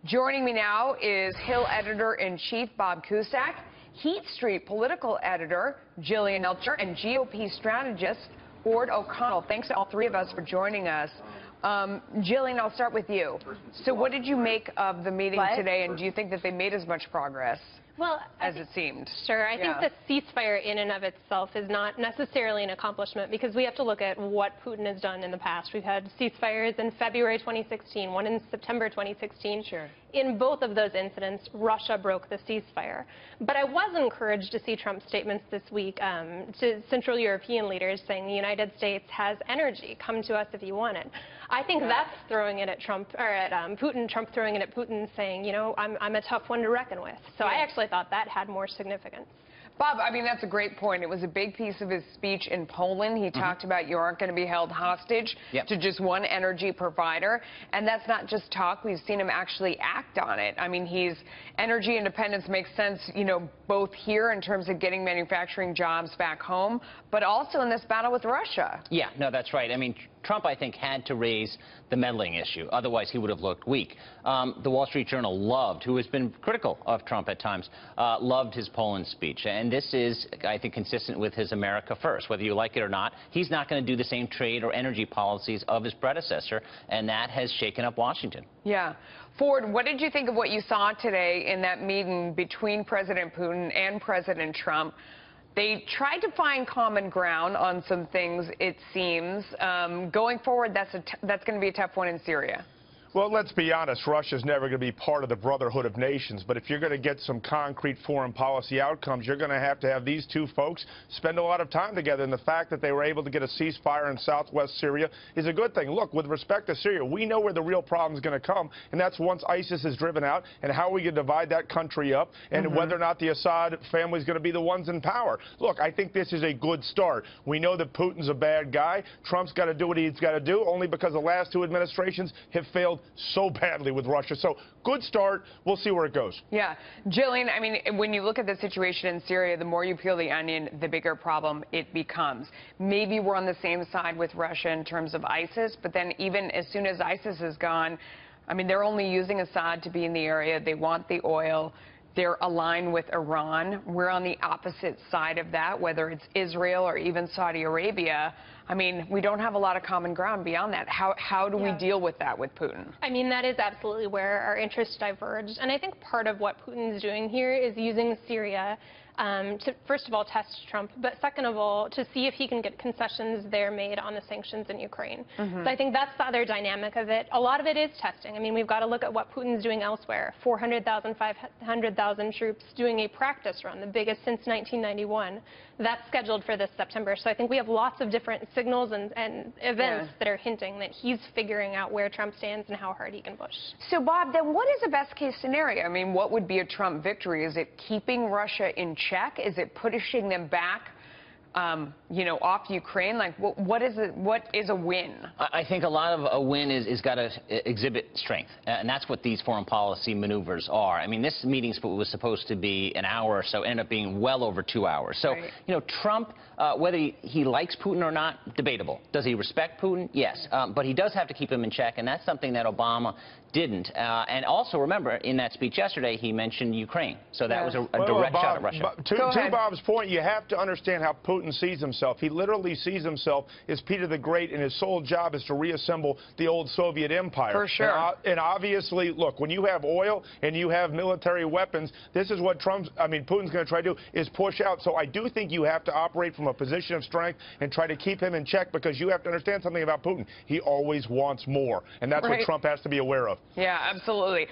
Joining me now is Hill editor-in-chief Bob Cusack, Heat Street political editor Jillian Melchior, and GOP strategist Ford O'Connell. Thanks to all three of us for joining us. Jillian, I'll start with you. So what did you make of the meeting today, and do you think that they made as much progress as it seemed? Sure. I think the ceasefire in and of itself is not necessarily an accomplishment, because we have to look at what Putin has done in the past. We've had ceasefires in February 2016, one in September 2016. Sure. In both of those incidents, Russia broke the ceasefire. But I was encouraged to see Trump's statements this week to Central European leaders saying the United States has energy. Come to us if you want it. I think that's throwing it at Trump, or at Putin. Trump throwing it at Putin, saying, you know, I'm a tough one to reckon with. So I actually thought that had more significance. Bob, I mean, that's a great point. It was a big piece of his speech in Poland. He talked about you aren't going to be held hostage to just one energy provider. And that's not just talk. We've seen him actually act on it. I mean, energy independence makes sense, you know, both here in terms of getting manufacturing jobs back home, but also in this battle with Russia. Yeah, no, that's right. I mean, Trump, I think, had to raise the meddling issue. Otherwise, he would have looked weak. The Wall Street Journal who has been critical of Trump at times, loved his Poland speech. And this is, I think, consistent with his America First. Whether you like it or not, he's not going to do the same trade or energy policies of his predecessor, and that has shaken up Washington. Yeah. Ford, what did you think of what you saw today in that meeting between President Putin and President Trump? They tried to find common ground on some things, it seems. Going forward, that's going to be a tough one in Syria. Well, let's be honest, Russia's never going to be part of the Brotherhood of Nations. But if you're going to get some concrete foreign policy outcomes, you're going to have these two folks spend a lot of time together. And the fact that they were able to get a ceasefire in southwest Syria is a good thing. Look, with respect to Syria, we know where the real problem is going to come, and that's once ISIS is driven out, and how we can divide that country up, and whether or not the Assad family is going to be the ones in power. Look, I think this is a good start. We know that Putin's a bad guy. Trump's got to do what he's got to do, only because the last two administrations have failed so badly with Russia. So good start. We'll see where it goes. Yeah. Jillian, I mean, when you look at the situation in Syria, the more you peel the onion, the bigger problem it becomes. Maybe we're on the same side with Russia in terms of ISIS, but then even as soon as ISIS is gone, I mean, they're only using Assad to be in the area. They want the oil. They're aligned with Iran. We're on the opposite side of that, whether it's Israel or even Saudi Arabia. I mean, we don't have a lot of common ground beyond that. How do we deal with that with Putin? I mean, that is absolutely where our interests diverge. And I think part of what Putin's doing here is using Syria to, first of all, test Trump, but second of all, to see if he can get concessions there made on the sanctions in Ukraine. So I think that's the other dynamic of it. A lot of it is testing. I mean, we've got to look at what Putin's doing elsewhere. 400,000, 500,000 troops doing a practice run, the biggest since 1991. That's scheduled for this September. So I think we have lots of different signals and events that are hinting that he's figuring out where Trump stands and how hard he can push. So, Bob, then what is the best case scenario? I mean, what would be a Trump victory? Is it keeping Russia in check? Is it pushing them back, you know, off Ukraine? Like, what is a win? I think a lot of a win is got to exhibit strength, and that's what these foreign policy maneuvers are. I mean, this meeting was supposed to be an hour or so, ended up being well over 2 hours. So, you know, Trump, whether he likes Putin or not, debatable. Does he respect Putin? Yes. But he does have to keep him in check, and that's something that Obama didn't. And also, remember, in that speech yesterday, he mentioned Ukraine. So that was a direct shot at Russia. To Bob's point, you have to understand how Putin sees himself. He literally sees himself as Peter the Great, and his sole job is to reassemble the old Soviet empire. For sure. And obviously, look, when you have oil and you have military weapons, this is what Putin's going to try to do, is push out. So I do think you have to operate from a position of strength and try to keep him in check, because you have to understand something about Putin. He always wants more, and that's what Trump has to be aware of. Yeah, absolutely.